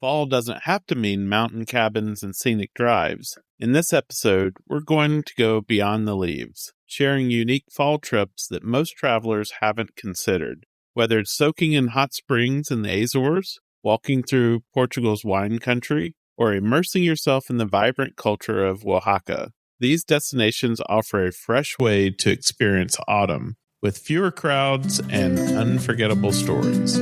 Fall doesn't have to mean mountain cabins and scenic drives. In this episode, we're going to go beyond the leaves, sharing unique fall trips that most travelers haven't considered. Whether it's soaking in hot springs in the Azores, walking through Portugal's wine country, or immersing yourself in the vibrant culture of Oaxaca, these destinations offer a fresh way to experience autumn with fewer crowds and unforgettable stories.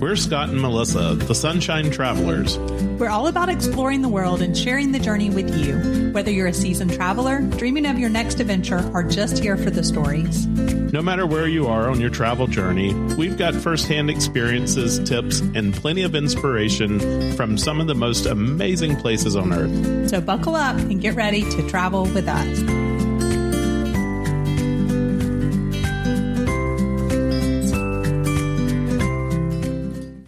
We're Scott and Melissa, the Sunshine Travelers. We're all about exploring the world and sharing the journey with you. Whether you're a seasoned traveler, dreaming of your next adventure, or just here for the stories. No matter where you are on your travel journey, we've got firsthand experiences, tips, and plenty of inspiration from some of the most amazing places on Earth. So buckle up and get ready to travel with us.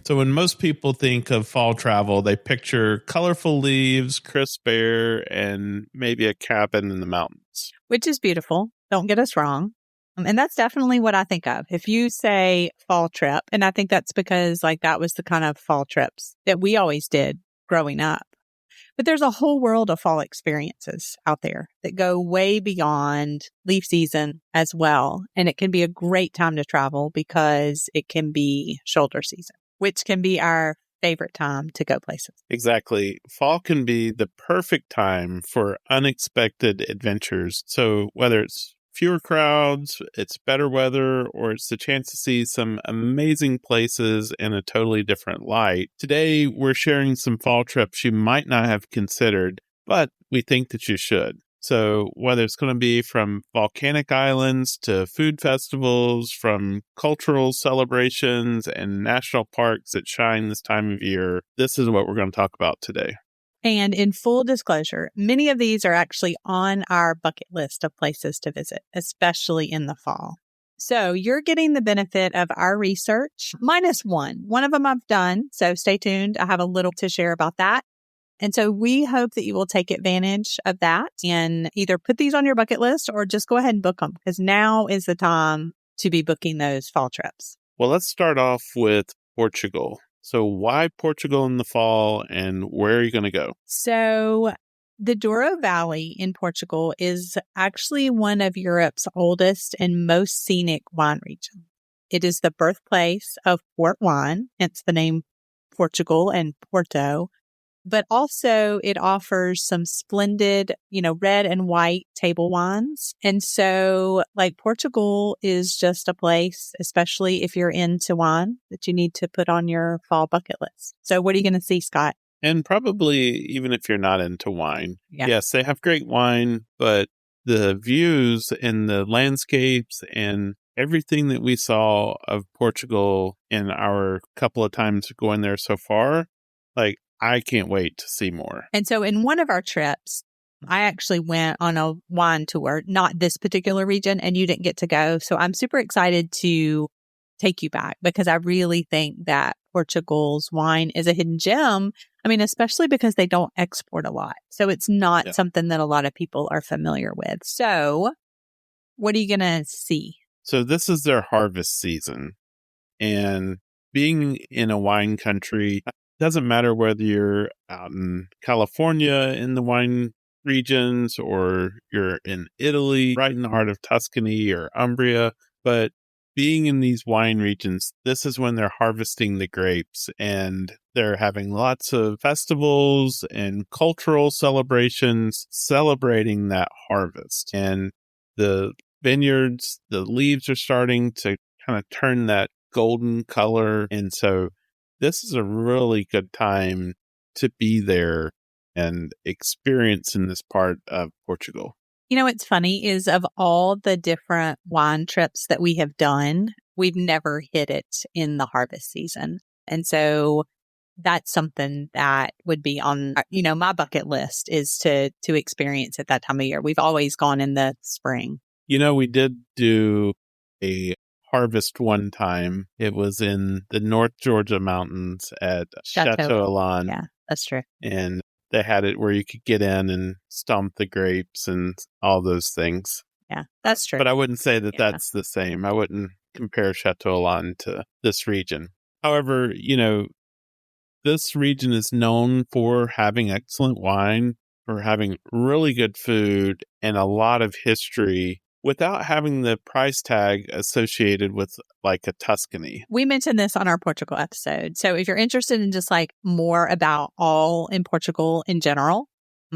So when most people think of fall travel, they picture colorful leaves, crisp air, and maybe a cabin in the mountains. Which is beautiful. Don't get us wrong. And that's definitely what I think of. If you say fall trip, and I think that's because that was the kind of fall trips that we always did growing up. But there's a whole world of fall experiences out there that go way beyond leaf season as well. And it can be a great time to travel because it can be shoulder season, which can be our favorite time to go places. Exactly. Fall can be the perfect time for unexpected adventures. So whether it's fewer crowds, it's better weather, or it's the chance to see some amazing places in a totally different light. Today, we're sharing some fall trips you might not have considered, but we think that you should. So whether it's going to be from volcanic islands to food festivals, from cultural celebrations and national parks that shine this time of year, this is what we're going to talk about today. And in full disclosure, many of these are actually on our bucket list of places to visit, especially in the fall. So you're getting the benefit of our research, minus one. One of them I've done, so stay tuned. I have a little to share about that. And so we hope that you will take advantage of that and either put these on your bucket list or just go ahead and book them, because now is the time to be booking those fall trips. Well, let's start off with Portugal. So why Portugal in the fall, and where are you going to go? So the Douro Valley in Portugal is actually one of Europe's oldest and most scenic wine regions. It is the birthplace of port wine, hence the name Portugal and Porto. But also it offers some splendid, red and white table wines. And so Portugal is just a place, especially if you're into wine, that you need to put on your fall bucket list. So what are you going to see, Scott? And probably even if you're not into wine. Yeah. Yes, they have great wine, but the views and the landscapes and everything that we saw of Portugal in our couple of times going there so far, I can't wait to see more. And so in one of our trips, I actually went on a wine tour, not this particular region, and you didn't get to go. So I'm super excited to take you back because I really think that Portugal's wine is a hidden gem. I mean, especially because they don't export a lot. So it's not something that a lot of people are familiar with. So what are you going to see? So this is their harvest season. And being in a wine country, doesn't matter whether you're out in California in the wine regions or you're in Italy, right in the heart of Tuscany or Umbria, but being in these wine regions, this is when they're harvesting the grapes and they're having lots of festivals and cultural celebrations celebrating that harvest. And the vineyards, the leaves are starting to kind of turn that golden color. And so this is a really good time to be there and experience in this part of Portugal. What's funny is of all the different wine trips that we have done, we've never hit it in the harvest season. And so that's something that would be on, my bucket list is to experience at that time of year. We've always gone in the spring. We did do a harvest one time. It was in the North Georgia mountains at Chateau Alon. Yeah, that's true. And they had it where you could get in and stomp the grapes and all those things. Yeah, that's true. But I wouldn't say that that's the same. I wouldn't compare Chateau Ylan to this region. However, this region is known for having excellent wine, for having really good food, and a lot of history without having the price tag associated with like a Tuscany. We mentioned this on our Portugal episode. So if you're interested in just like more about all in Portugal in general,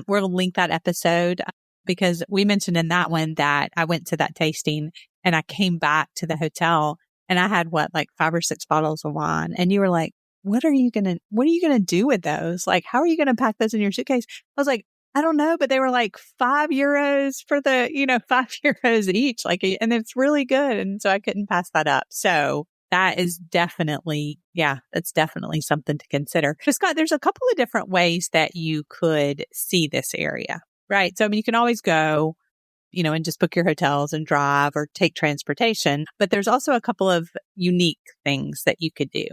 we'll link that episode because we mentioned in that one that I went to that tasting and I came back to the hotel and I had like 5 or 6 bottles of wine. And you were like, what are you going to do with those? Like, how are you going to pack those in your suitcase? I was like, I don't know, but they were like €5 for the, €5 each. Like, and it's really good. And so I couldn't pass that up. So that is definitely, that's definitely something to consider. But Scott, there's a couple of different ways that you could see this area, right? So, I mean, you can always go, and just book your hotels and drive or take transportation. But there's also a couple of unique things that you could do.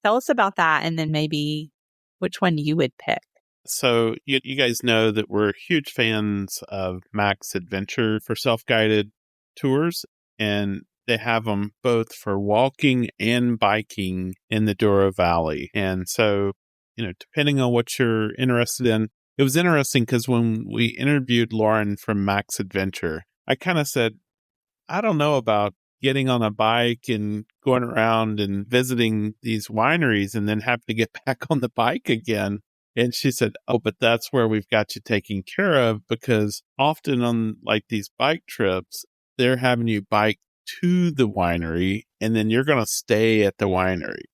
Tell us about that and then maybe which one you would pick. So you guys know that we're huge fans of Max Adventure for self-guided tours, and they have them both for walking and biking in the Douro Valley. And so, depending on what you're interested in, it was interesting because when we interviewed Lauren from Max Adventure, I kind of said, I don't know about getting on a bike and going around and visiting these wineries and then have to get back on the bike again. And she said, oh, but that's where we've got you taken care of, because often on like these bike trips, they're having you bike to the winery and then you're going to stay at the winery.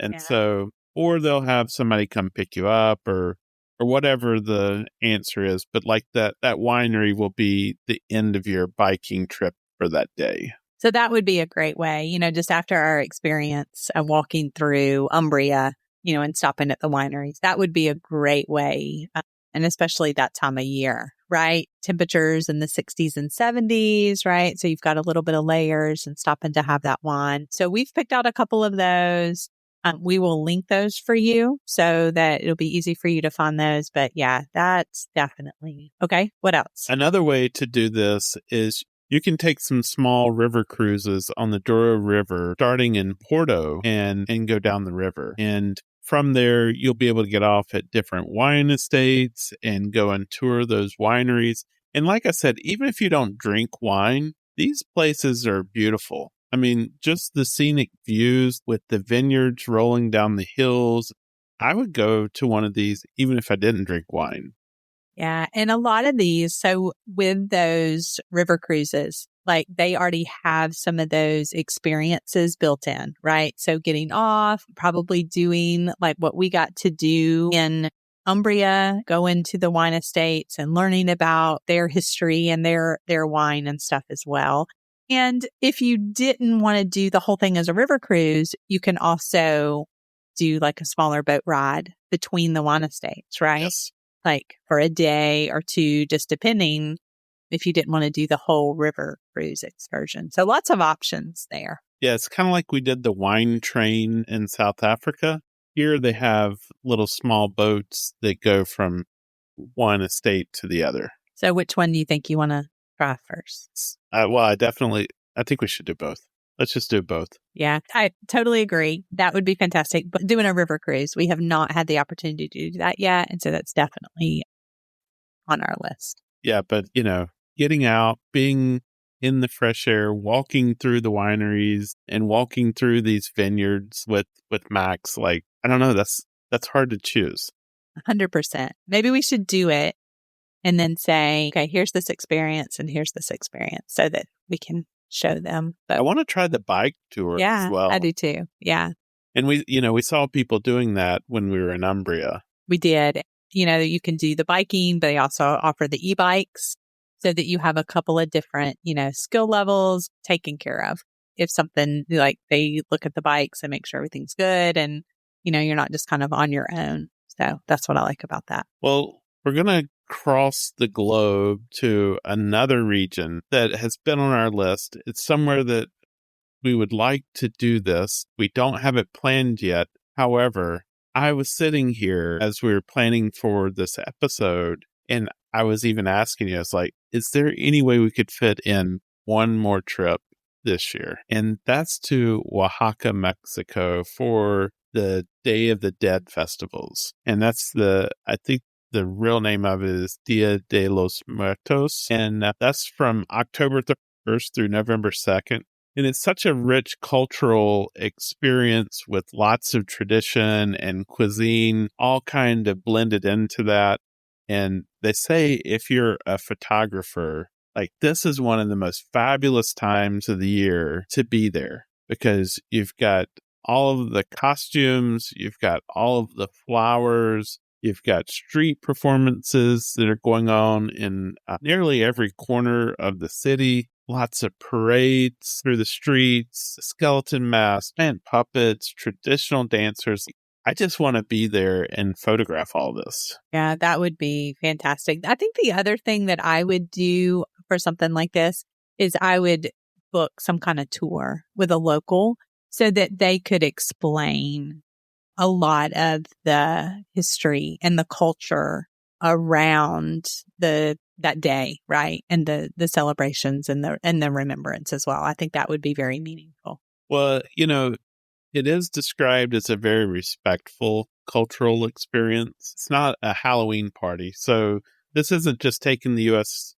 And so, or they'll have somebody come pick you up or whatever the answer is. But like that winery will be the end of your biking trip for that day. So that would be a great way, just after our experience of walking through Umbria, and stopping at the wineries. That would be a great way. And especially that time of year, right? Temperatures in the 60s and 70s, right? So you've got a little bit of layers and stopping to have that wine. So we've picked out a couple of those. We will link those for you so that it'll be easy for you to find those. But yeah, that's definitely. Okay. What else? Another way to do this is you can take some small river cruises on the Douro River, starting in Porto and go down the river. And from there, you'll be able to get off at different wine estates and go and tour those wineries. And like I said, even if you don't drink wine, these places are beautiful. I mean, just the scenic views with the vineyards rolling down the hills. I would go to one of these even if I didn't drink wine. Yeah. And a lot of these, so with those river cruises, like they already have some of those experiences built in, right? So getting off, probably doing like what we got to do in Umbria, going to the wine estates and learning about their history and their wine and stuff as well. And if you didn't want to do the whole thing as a river cruise, you can also do like a smaller boat ride between the wine estates, right? Yes. Like for a day or two, just depending if you didn't want to do the whole river cruise excursion. So lots of options there. Yeah, it's kind of like we did the wine train in South Africa. Here they have little small boats that go from one estate to the other. So which one do you think you want to try first? I think we should do both. Let's just do both. Yeah, I totally agree. That would be fantastic. But doing a river cruise, we have not had the opportunity to do that yet. And so that's definitely on our list. Yeah, but, getting out, being in the fresh air, walking through the wineries and walking through these vineyards with Max, like, I don't know, that's hard to choose. 100%. Maybe we should do it and then say, okay, here's this experience and here's this experience so that we can show them. But I want to try the bike tour as well. I do too. Yeah. And we saw people doing that when we were in Umbria. We did. You can do the biking, but they also offer the e-bikes so that you have a couple of different, skill levels taken care of. If something like they look at the bikes and make sure everything's good and, you're not just kind of on your own. So that's what I like about that. Well, we're going to cross the globe to another region that has been on our list. It's somewhere that we would like to do this. We don't have it planned yet. However, I was sitting here as we were planning for this episode, and I was even asking you, I was like, is there any way we could fit in one more trip this year, and that's to Oaxaca, Mexico for the Day of the Dead festivals. And I think the real name of it is Dia de los Muertos. And that's from October 1st through November 2nd. And it's such a rich cultural experience with lots of tradition and cuisine, all kind of blended into that. And they say if you're a photographer, like this is one of the most fabulous times of the year to be there because you've got all of the costumes, you've got all of the flowers, you've got street performances that are going on in nearly every corner of the city. Lots of parades through the streets, skeleton masks and puppets, traditional dancers. I just want to be there and photograph all this. Yeah, that would be fantastic. I think the other thing that I would do for something like this is I would book some kind of tour with a local so that they could explain a lot of the history and the culture around that day, right? And the celebrations and the remembrance as well. I think that would be very meaningful. Well, it is described as a very respectful cultural experience. It's not a Halloween party. So this isn't just taking the U.S.,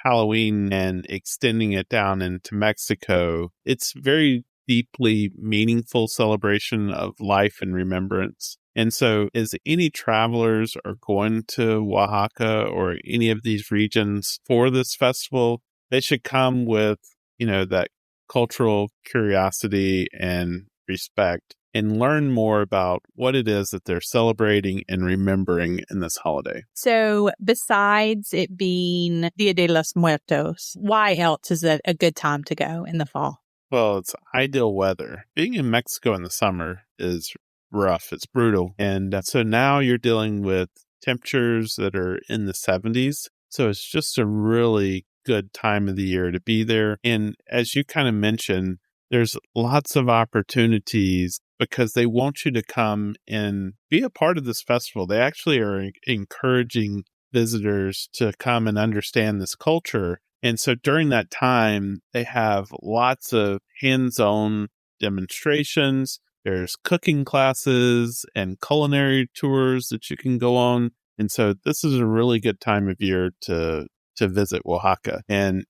Halloween and extending it down into Mexico. It's very deeply meaningful celebration of life and remembrance. And so as any travelers are going to Oaxaca or any of these regions for this festival, they should come with, that cultural curiosity and respect and learn more about what it is that they're celebrating and remembering in this holiday. So besides it being Dia de los Muertos, why else is it a good time to go in the fall? Well, it's ideal weather. Being in Mexico in the summer is rough. It's brutal. And so now you're dealing with temperatures that are in the 70s. So it's just a really good time of the year to be there. And as you kind of mentioned, there's lots of opportunities because they want you to come and be a part of this festival. They actually are encouraging visitors to come and understand this culture. And so during that time, they have lots of hands-on demonstrations. There's cooking classes and culinary tours that you can go on. And so this is a really good time of year to visit Oaxaca. And,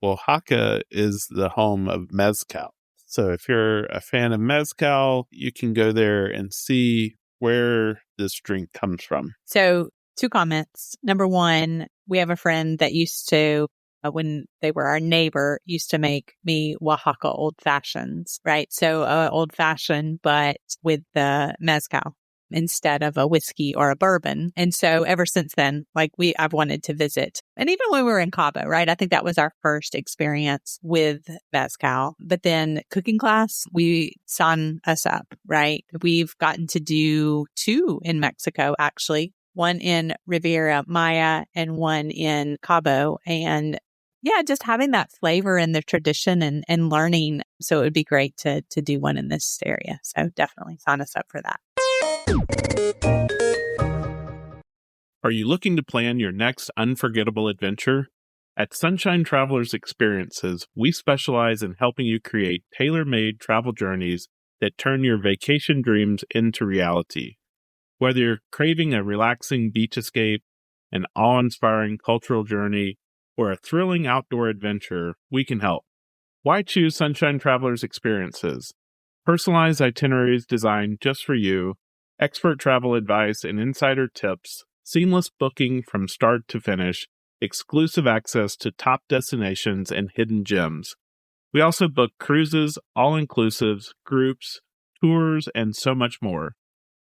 Oaxaca is the home of mezcal. So if you're a fan of mezcal, you can go there and see where this drink comes from. So 2 comments. Number 1, we have a friend that used to, when they were our neighbor, used to make me Oaxaca old fashions, right? So old fashioned, but with the mezcal instead of a whiskey or a bourbon. And so ever since then, I've wanted to visit. And even when we were in Cabo, right? I think that was our first experience with mezcal. But then cooking class, we sign us up, right? We've gotten to do 2 in Mexico, actually. One in Riviera Maya and one in Cabo. And yeah, just having that flavor and the tradition and learning. So it would be great to do one in this area. So definitely sign us up for that. Are you looking to plan your next unforgettable adventure? At Sunshine Travelers Experiences, we specialize in helping you create tailor-made travel journeys that turn your vacation dreams into reality. Whether you're craving a relaxing beach escape, an awe-inspiring cultural journey, or a thrilling outdoor adventure, we can help. Why choose Sunshine Travelers Experiences? Personalized itineraries designed just for you, expert travel advice and insider tips, seamless booking from start to finish, exclusive access to top destinations and hidden gems. We also book cruises, all-inclusives, groups, tours, and so much more.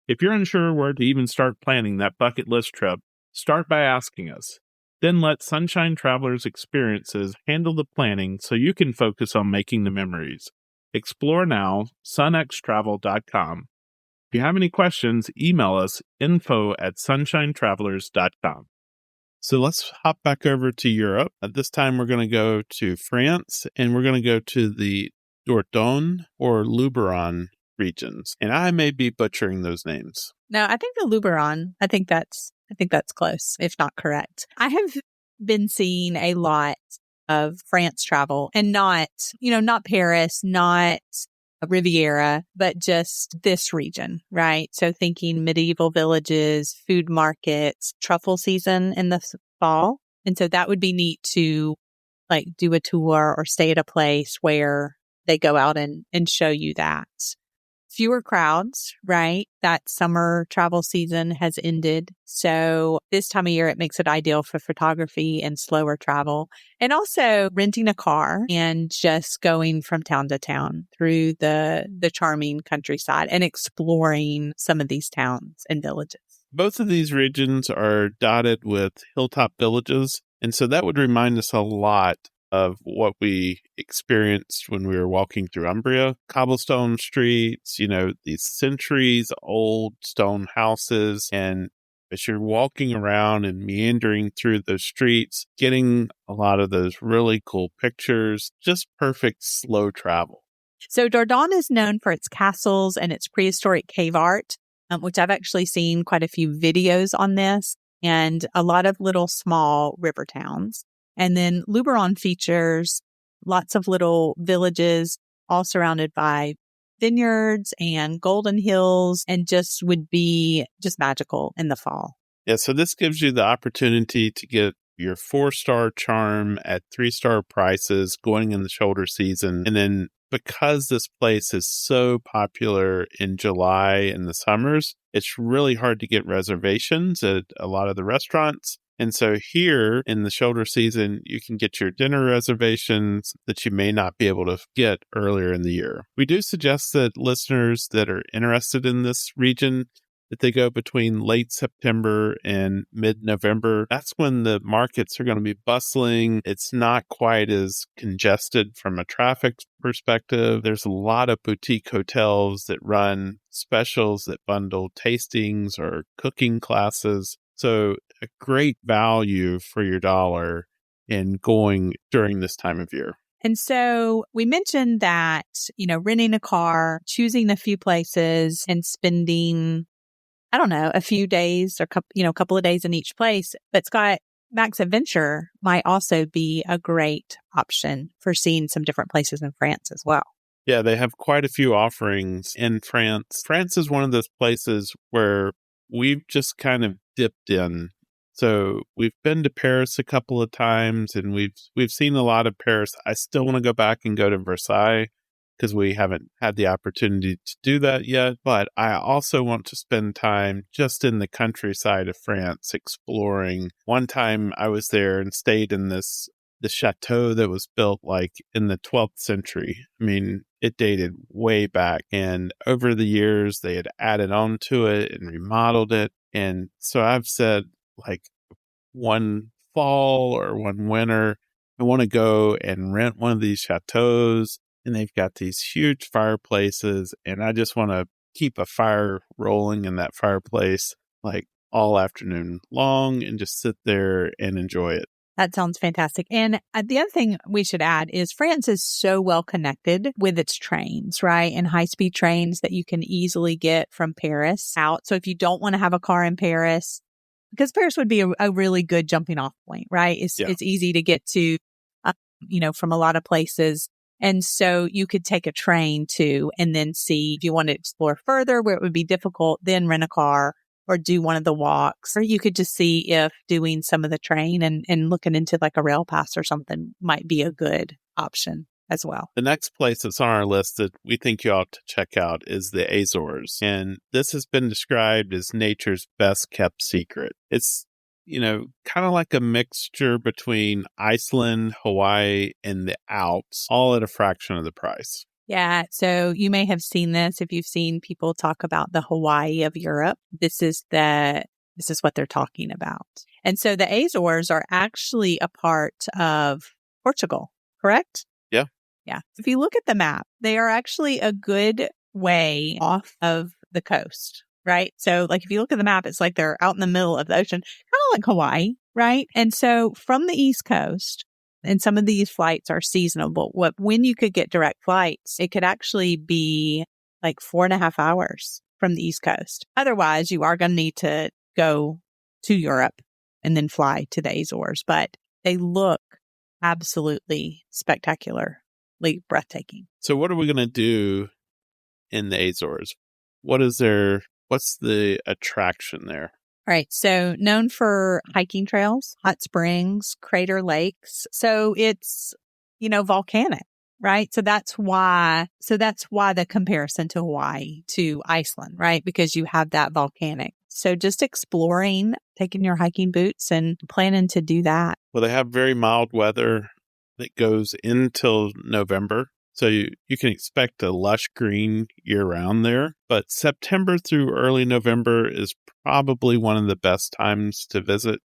If you're unsure where to even start planning that bucket list trip, start by asking us. Then let Sunshine Travelers Experiences handle the planning so you can focus on making the memories. Explore now, sunxtravel.com. If you have any questions, email us info@sunshinetravelers.com. So let's hop back over to Europe. At this time, we're going to go to France, and we're going to go to the Dordogne or Luberon regions. And I may be butchering those names. No, I think the Luberon, I think that's close, if not correct. I have been seeing a lot of France travel and not, not Paris, not Riviera, but just this region, right? So thinking medieval villages, food markets, truffle season in the fall. And so that would be neat to like do a tour or stay at a place where they go out and show you that. Fewer crowds, right? That summer travel season has ended. So this time of year, it makes it ideal for photography and slower travel. And also renting a car and just going from town to town through the charming countryside and exploring some of these towns and villages. Both of these regions are dotted with hilltop villages. And so that would remind us a lot of what we experienced when we were walking through Umbria. Cobblestone streets, these centuries old stone houses. And as you're walking around and meandering through those streets, getting a lot of those really cool pictures, just perfect slow travel. So Dordogne is known for its castles and its prehistoric cave art, which I've actually seen quite a few videos on this, and a lot of little small river towns. And then Luberon features lots of little villages, all surrounded by vineyards and golden hills, and just would be just magical in the fall. Yeah, so this gives you the opportunity to get your 4-star charm at 3-star prices going in the shoulder season. And then because this place is so popular in July and the summers, it's really hard to get reservations at a lot of the restaurants. And so here in the shoulder season, you can get your dinner reservations that you may not be able to get earlier in the year. We do suggest that listeners that are interested in this region, that they go between late September and mid-November. That's when the markets are going to be bustling. It's not quite as congested from a traffic perspective. There's a lot of boutique hotels that run specials that bundle tastings or cooking classes. So a great value for your dollar in going during this time of year. And so we mentioned that, renting a car, choosing a few places and spending, a few days or a couple of days in each place. But Scott, Max Adventure might also be a great option for seeing some different places in France as well. Yeah, they have quite a few offerings in France. France is one of those places where we've just kind of dipped in. So we've been to Paris a couple of times and we've seen a lot of Paris. I still want to go back and go to Versailles because we haven't had the opportunity to do that yet. But I also want to spend time just in the countryside of France exploring. One time I was there and stayed in the chateau that was built like in the 12th century. I mean, it dated way back. And over the years, they had added on to it and remodeled it. And so I've said, like, one fall or one winter, I want to go and rent one of these chateaus. And they've got these huge fireplaces. And I just want to keep a fire rolling in that fireplace like all afternoon long and just sit there and enjoy it. That sounds fantastic. And the other thing we should add is France is so well connected with its trains, right? And high-speed trains that you can easily get from Paris out. So if you don't want to have a car in Paris, because Paris would be a really good jumping off point, right? It's easy to get to, from a lot of places. And so you could take a train too, and then see if you want to explore further where it would be difficult, then rent a car or do one of the walks. Or you could just see if doing some of the train and looking into like a rail pass or something might be a good option as well. The next place that's on our list that we think you ought to check out is the Azores. And this has been described as nature's best kept secret. It's, kind of like a mixture between Iceland, Hawaii, and the Alps, all at a fraction of the price. Yeah. So you may have seen this if you've seen people talk about the Hawaii of Europe. This is what they're talking about. And so the Azores are actually a part of Portugal, correct? Yeah. Yeah. If you look at the map, they are actually a good way off of the coast, right? So like if you look at the map, it's like they're out in the middle of the ocean, kind of like Hawaii, right? And so from the East Coast, and some of these flights are seasonal, but when you could get direct flights, it could actually be like 4.5 hours from the East Coast. Otherwise, you are going to need to go to Europe and then fly to the Azores. But they look absolutely spectacularly breathtaking. So what are we going to do in the Azores? What's the attraction there? All right. So known for hiking trails, hot springs, crater lakes. So it's, volcanic, right? So that's why the comparison to Hawaii, to Iceland, right? Because you have that volcanic. So just exploring, taking your hiking boots and planning to do that. Well, they have very mild weather that goes until November. So you can expect a lush green year-round there. But September through early November is probably one of the best times to visit.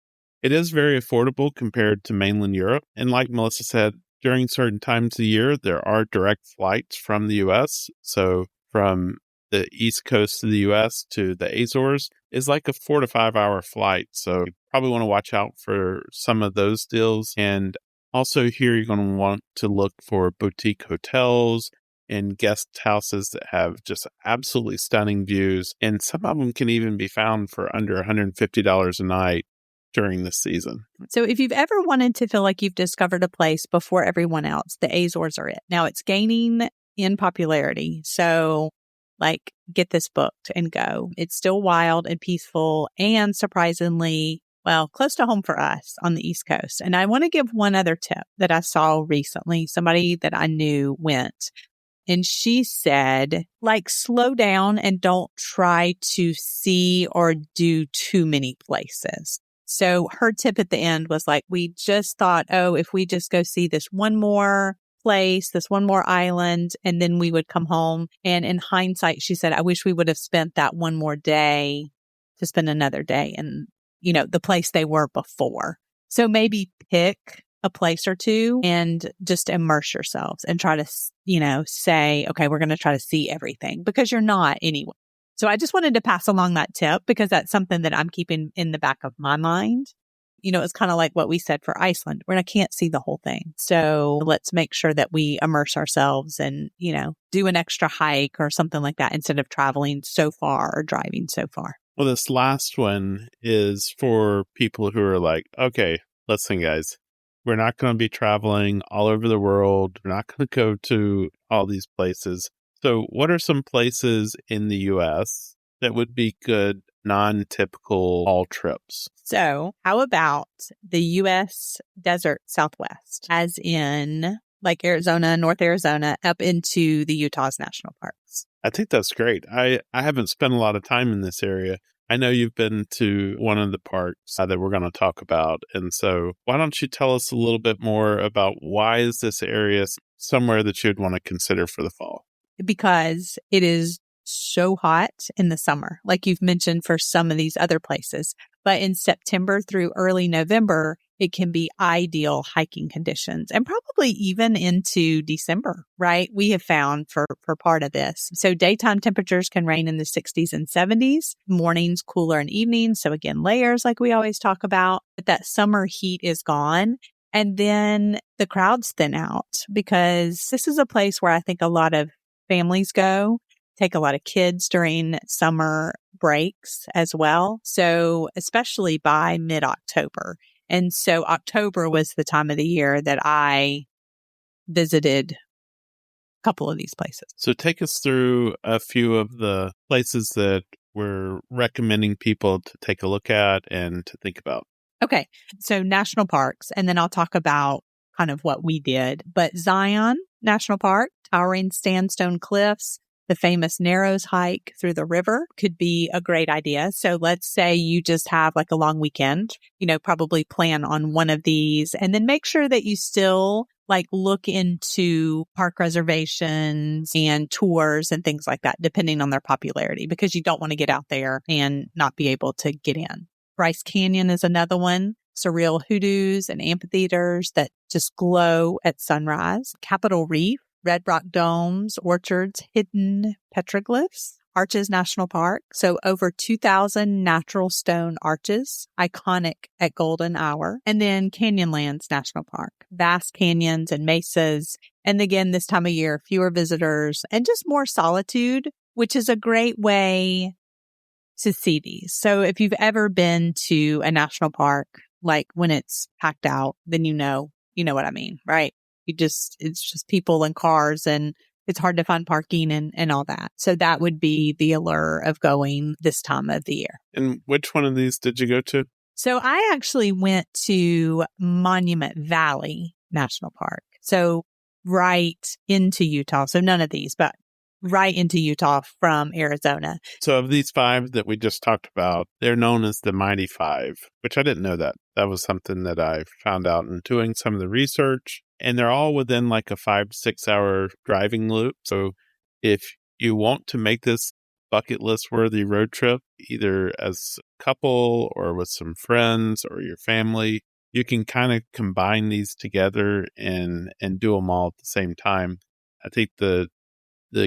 It is very affordable compared to mainland Europe. And like Melissa said, during certain times of the year, there are direct flights from the U.S. So from the east coast of the U.S. to the Azores is like a 4 to 5 hour flight. So you probably want to watch out for some of those deals. And also here, you're going to want to look for boutique hotels and guest houses that have just absolutely stunning views. And some of them can even be found for under $150 a night during the season. So if you've ever wanted to feel like you've discovered a place before everyone else, the Azores are it. Now it's gaining in popularity. So get this booked and go. It's still wild and peaceful and surprisingly, close to home for us on the East Coast. And I want to give one other tip that I saw recently. Somebody that I knew went. And she said, slow down and don't try to see or do too many places. So her tip at the end was we just thought, if we just go see this one more place, this one more island, and then we would come home. And in hindsight, she said, I wish we would have spent that one more day to spend another day in, the place they were before. So maybe pick a place or two and just immerse yourselves and try to, say, okay, we're going to try to see everything because you're not anyway. So I just wanted to pass along that tip because that's something that I'm keeping in the back of my mind. It's kind of like what we said for Iceland, where I can't see the whole thing. So let's make sure that we immerse ourselves and, do an extra hike or something like that instead of traveling so far or driving so far. Well, this last one is for people who are like, okay, listen, guys, we're not going to be traveling all over the world. We're not going to go to all these places. So what are some places in the U.S. that would be good non-typical fall trips? So how about the U.S. desert Southwest, as in Arizona, North Arizona, up into the Utah's national parks? I think that's great. I haven't spent a lot of time in this area. I know you've been to one of the parks that we're going to talk about. And so why don't you tell us a little bit more about why is this area somewhere that you'd want to consider for the fall? Because it is so hot in the summer, like you've mentioned for some of these other places. But in September through early November, it can be ideal hiking conditions and probably even into December, right? We have found for part of this. So daytime temperatures can range in the 60s and 70s, mornings cooler and evenings. So again, layers like we always talk about, but that summer heat is gone. And then the crowds thin out because this is a place where I think a lot of families go, take a lot of kids during summer breaks as well. So especially by mid-October. And so October was the time of the year that I visited a couple of these places. So take us through a few of the places that we're recommending people to take a look at and to think about. Okay. So national parks, and then I'll talk about kind of what we did. But Zion National Park, towering sandstone cliffs, the famous Narrows hike through the river could be a great idea. So let's say you just have a long weekend, probably plan on one of these and then make sure that you still look into park reservations and tours and things like that, depending on their popularity, because you don't want to get out there and not be able to get in. Bryce Canyon is another one. Surreal hoodoos and amphitheaters that just glow at sunrise. Capitol Reef, red rock domes, orchards, hidden petroglyphs. Arches National Park, so over 2,000 natural stone arches, iconic at golden hour. And then Canyonlands National Park, vast canyons and mesas. And again, this time of year, fewer visitors and just more solitude, which is a great way to see these. So if you've ever been to a national park, when it's packed out, then You know what I mean, right? It's just people and cars, and it's hard to find parking and all that. So that would be the allure of going this time of the year. And which one of these did you go to? So I actually went to Monument Valley National Park. So right into Utah. So none of these, but right into Utah from Arizona. So of these 5 that we just talked about, they're known as the Mighty 5, which I didn't know that. That was something that I found out in doing some of the research. And they're all within like a 5 to 6 hour driving loop. So if you want to make this bucket list worthy road trip, either as a couple or with some friends or your family, you can kind of combine these together and do them all at the same time. I think the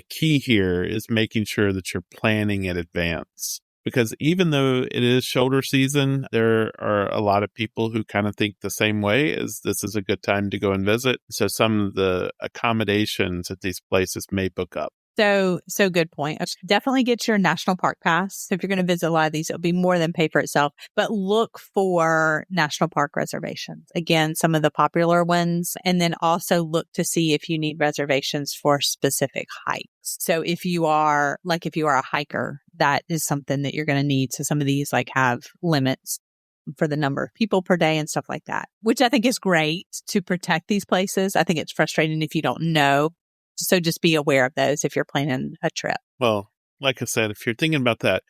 key here is making sure that you're planning in advance, because even though it is shoulder season, there are a lot of people who kind of think the same way, as this is a good time to go and visit. So some of the accommodations at these places may book up. So good point. Definitely get your national park pass. So if you're going to visit a lot of these, it'll be more than pay for itself, but look for national park reservations. Again, some of the popular ones, and then also look to see if you need reservations for specific hikes. So if you are a hiker, that is something that you're going to need. So some of these have limits for the number of people per day and stuff like that, which I think is great to protect these places. I think it's frustrating if you don't know. So just be aware of those if you're planning a trip. Well, like I said, if you're thinking about that,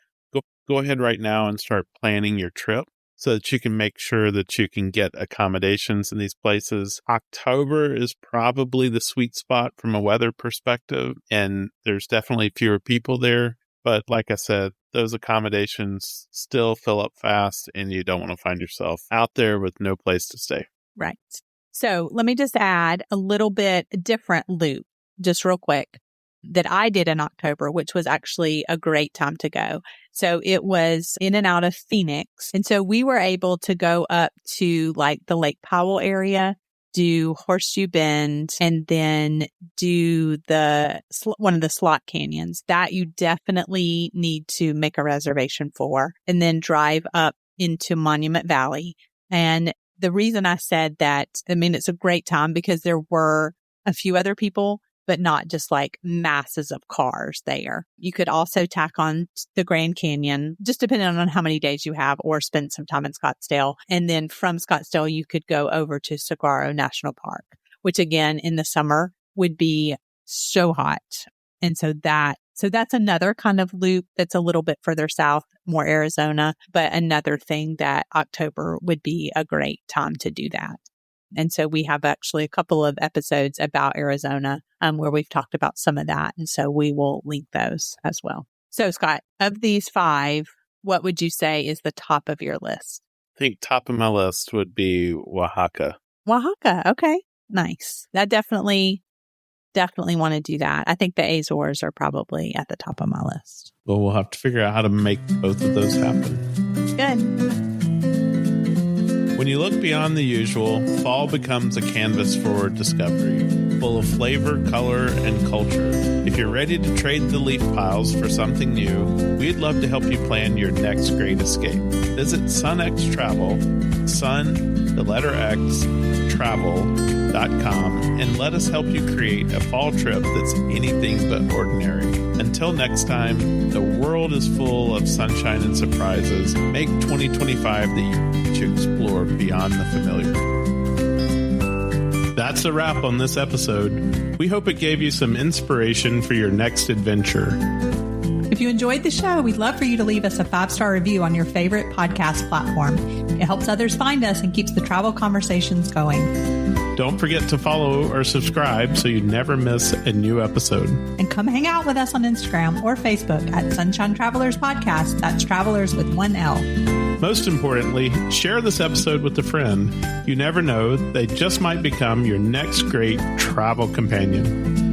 go ahead right now and start planning your trip so that you can make sure that you can get accommodations in these places. October is probably the sweet spot from a weather perspective, and there's definitely fewer people there. But like I said, those accommodations still fill up fast, and you don't want to find yourself out there with no place to stay. Right. So let me just add a little bit different loop, just real quick, that I did in October, which was actually a great time to go. So it was in and out of Phoenix. And so we were able to go up to the Lake Powell area, do Horseshoe Bend, and then do one of the slot canyons that you definitely need to make a reservation for, and then drive up into Monument Valley. And the reason I said that, it's a great time because there were a few other people, but not just masses of cars there. You could also tack on the Grand Canyon, just depending on how many days you have, or spend some time in Scottsdale. And then from Scottsdale, you could go over to Saguaro National Park, which again, in the summer would be so hot. And so that's another kind of loop that's a little bit further south, more Arizona, but another thing that October would be a great time to do that. And so we have actually a couple of episodes about Arizona where we've talked about some of that. And so we will link those as well. So Scott, of these 5, what would you say is the top of your list? I think top of my list would be Oaxaca. Oaxaca. Okay. Nice. That definitely want to do that. I think the Azores are probably at the top of my list. Well, we'll have to figure out how to make both of those happen. Good. When you look beyond the usual, fall becomes a canvas for discovery, full of flavor, color, and culture. If you're ready to trade the leaf piles for something new, we'd love to help you plan your next great escape. Visit SunX Travel, Sun, the letter X, travel.com, and let us help you create a fall trip that's anything but ordinary. Until next time, the world is full of sunshine and surprises. Make 2025 the year to explore beyond the familiar. That's a wrap on this episode. We hope it gave you some inspiration for your next adventure. If you enjoyed the show, we'd love for you to leave us a 5-star review on your favorite podcast platform. It helps others find us and keeps the travel conversations going. Don't forget to follow or subscribe so you never miss a new episode. And come hang out with us on Instagram or Facebook at Sunshine Travelers Podcast. That's Travelers with 1 L. Most importantly, share this episode with a friend. You never know, they just might become your next great travel companion.